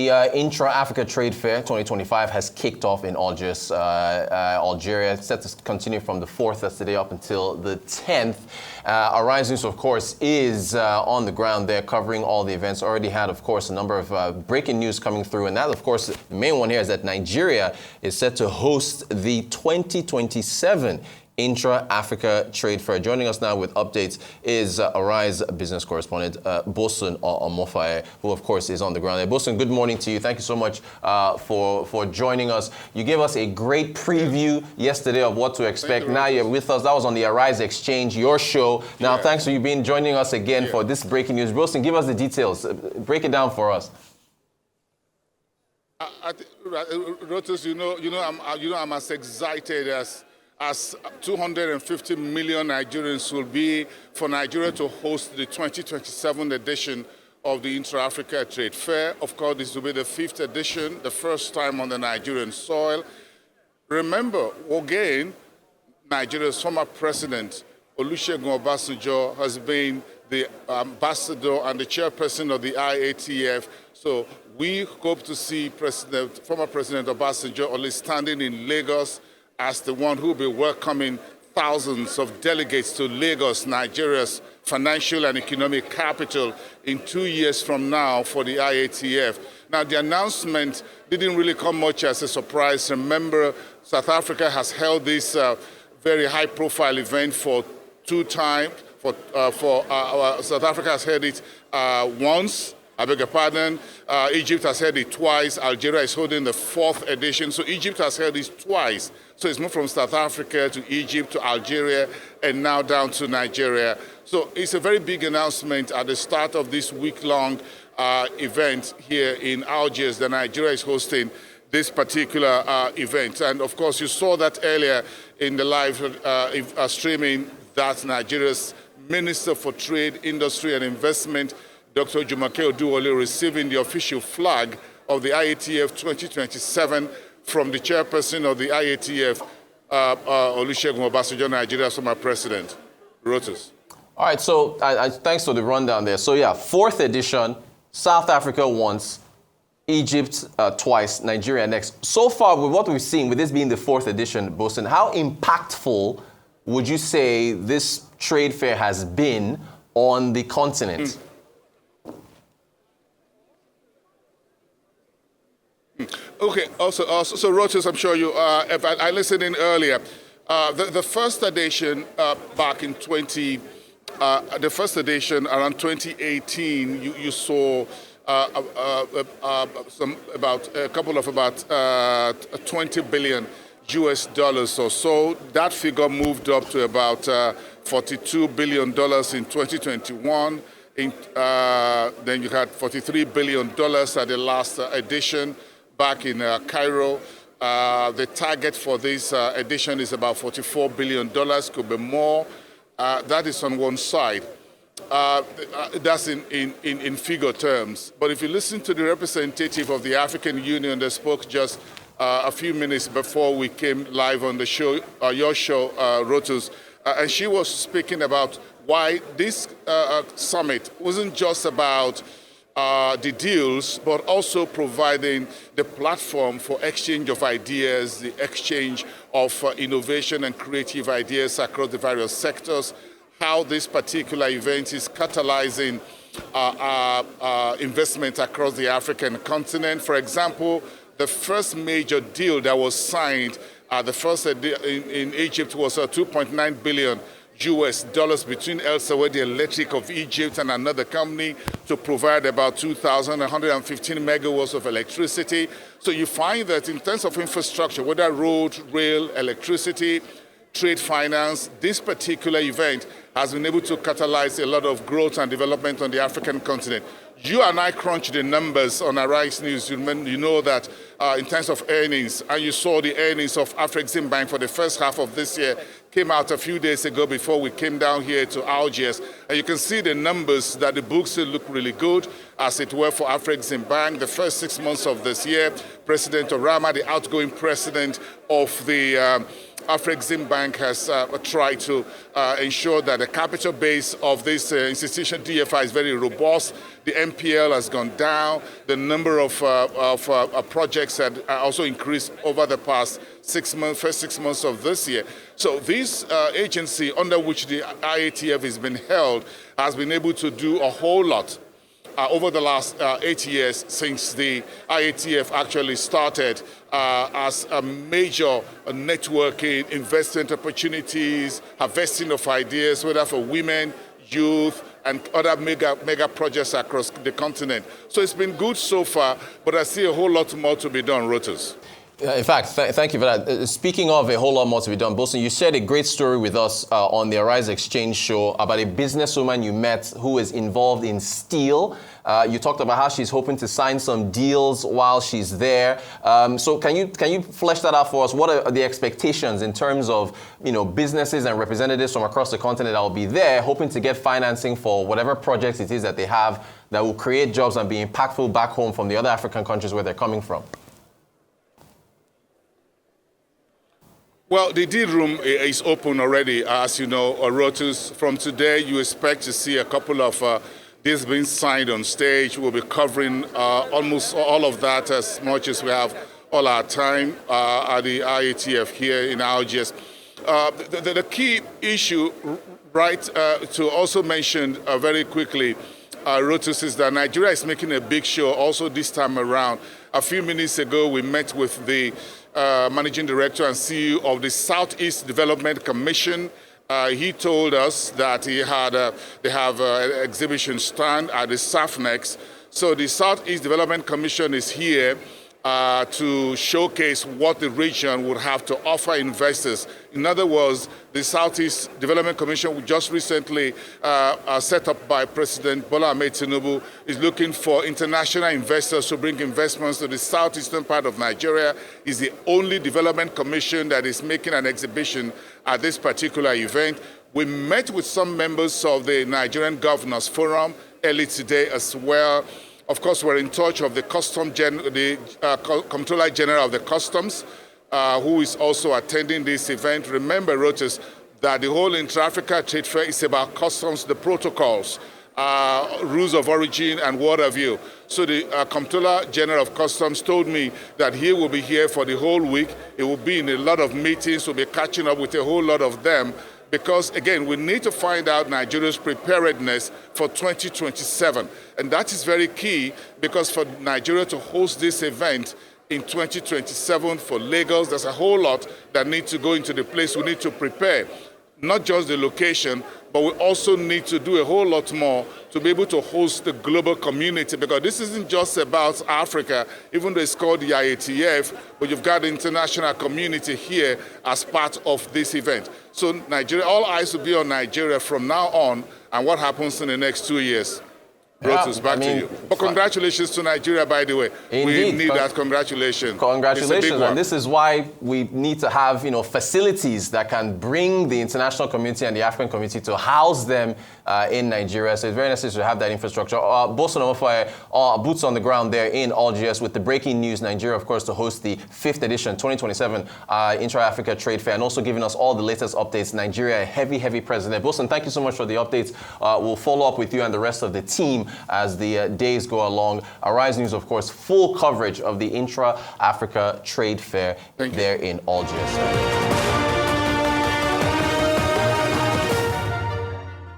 The Intra-Africa Trade Fair 2025 has kicked off in Algiers, Algeria. It's set to continue from the 4th, that's today, up until the 10th. Arise News, of course, is on the ground there covering all the events. Already had, of course, a number of breaking news coming through. And that, of course, the main one here is that Nigeria is set to host the 2027 Intra-Africa Trade Fair. Joining us now with updates is Arise business correspondent Boason Omofaye, who of course is on the ground there. Boason, good morning to you. Thank you so much for joining us. You gave us a great preview yesterday of what to expect. Now you're with us. That was on the Arise Exchange, your show. Now, thanks for you being joining us again for this breaking news. Boason, give us the details. Break it down for us. Rotus, I'm as excited as 250 million Nigerians will be for Nigeria to host the 2027 edition of the Intra-Africa Trade Fair. Of course, this will be the 5th edition, the first time on the Nigerian soil. Remember, again, Nigeria's former president, Olusegun Obasanjo, has been the ambassador and the chairperson of the IATF. So we hope to see former President Obasanjo only standing in Lagos as the one who will be welcoming thousands of delegates to Lagos, Nigeria's financial and economic capital, in 2 years from now for the IATF. Now, the announcement didn't really come much as a surprise. Remember, South Africa has held this very high-profile event for 2 times. South Africa has held it once. I beg your pardon. Egypt has held it twice. Algeria is holding the 4th edition. So Egypt has held it twice. So it's moved from South Africa to Egypt to Algeria and now down to Nigeria. So it's a very big announcement at the start of this week-long event here in Algiers that Nigeria is hosting this particular event. And of course, you saw that earlier in the live streaming that Nigeria's Minister for Trade, Industry and Investment, Dr. Jumoke Oduwole, receiving the official flag of the IATF 2027 from the chairperson of the IATF, Olusegun Obasanjo, Nigeria's former president. Rotus. All right, so thanks for the rundown there. So yeah, 4th edition, South Africa once, Egypt twice, Nigeria next. So far, with what we've seen, with this being the 4th edition, Boason, how impactful would you say this trade fair has been on the continent? Okay, so Rotus, I'm sure you, I listened in earlier. The first edition back in the first edition around 2018, you saw about 20 billion US dollars or so. That figure moved up to about $42 billion in 2021. Then you had $43 billion at the last edition back in Cairo. The target for this edition is about $44 billion, could be more. That is on one side. That's in figure terms. But if you listen to the representative of the African Union that spoke just a few minutes before we came live on the show, your show, Rotus, and she was speaking about why this summit wasn't just about the deals, but also providing the platform for exchange of ideas, the exchange of innovation and creative ideas across the various sectors, how this particular event is catalyzing investment across the African continent. For example, the first major deal that was signed, the first in Egypt was $2.9 billion US dollars between El Saudi Electric of Egypt and another company to provide about 2,115 megawatts of electricity. So you find that in terms of infrastructure, whether road, rail, electricity, trade finance, this particular event has been able to catalyze a lot of growth and development on the African continent. You and I crunched the numbers on Arise News. You know that in terms of earnings, and you saw the earnings of Afreximbank for the first half of this year came out a few days ago before we came down here to Algiers. And you can see the numbers that the books look really good, as it were, for Afreximbank. The first 6 months of this year, President Orama, the outgoing president of the Afreximbank, has tried to ensure that the capital base of this institution, DFI, is very robust. The NPL has gone down. The number of projects had also increased over the past 6 months, first 6 months of this year. So this agency under which the IATF has been held has been able to do a whole lot over the last 8 years since the IATF actually started as a major networking, investment opportunities, harvesting of ideas, whether for women, youth, and other mega projects across the continent. So it's been good so far, but I see a whole lot more to be done, Rotus. In fact, thank you for that. Speaking of a whole lot more to be done, Boason, you shared a great story with us on the Arise Exchange show about a businesswoman you met who is involved in steel. You talked about how she's hoping to sign some deals while she's there. So can you flesh that out for us? What are the expectations in terms of businesses and representatives from across the continent that will be there hoping to get financing for whatever projects it is that they have that will create jobs and be impactful back home from the other African countries where they're coming from? Well, the deal room is open already, as you know, Rotus. From today, you expect to see a couple of deals being signed on stage. We'll be covering almost all of that as much as we have all our time at the IATF here in Algiers. The key issue, right, to also mention very quickly, Rotus, is that Nigeria is making a big show also this time around. A few minutes ago, we met with the Managing Director and CEO of the Southeast Development Commission. He told us that they have an exhibition stand at the SAFNEX. So the Southeast Development Commission is here to showcase what the region would have to offer investors. In other words, the Southeast Development Commission, just recently set up by President Bola Ahmed Tinubu, is looking for international investors to bring investments to the southeastern part of Nigeria. It's the only development commission that is making an exhibition at this particular event. We met with some members of the Nigerian Governors Forum early today as well. Of course, we're in touch of the Comptroller General of the Customs, who is also attending this event. Remember, Rotus, that the whole Intra-Africa Trade Fair is about customs, the protocols, rules of origin, and what have you. So the Comptroller General of Customs told me that he will be here for the whole week. He will be in a lot of meetings. We'll be catching up with a whole lot of them. Because, again, we need to find out Nigeria's preparedness for 2027. And that is very key, because for Nigeria to host this event in 2027 for Lagos, there's a whole lot that needs to go into the place. We need to prepare, not just the location, but we also need to do a whole lot more to be able to host the global community, because this isn't just about Africa, even though it's called the IATF, but you've got the international community here as part of this event. So Nigeria, all eyes will be on Nigeria from now on and what happens in the next 2 years. Rotus, back to you. But congratulations to Nigeria, by the way. Indeed. We need that congratulations. Congratulations, and this is why we need to have facilities that can bring the international community and the African community to house them in Nigeria. So it's very necessary to have that infrastructure. Boason Omofaye, boots on the ground there in Algiers with the breaking news. Nigeria, of course, to host the 5th edition 2027 Intra-Africa Trade Fair, and also giving us all the latest updates. Nigeria, a heavy president. Boason, thank you so much for the updates. We'll follow up with you and the rest of the team as the days go along. Arise News, of course, full coverage of the Intra-Africa Trade Fair there in Algiers.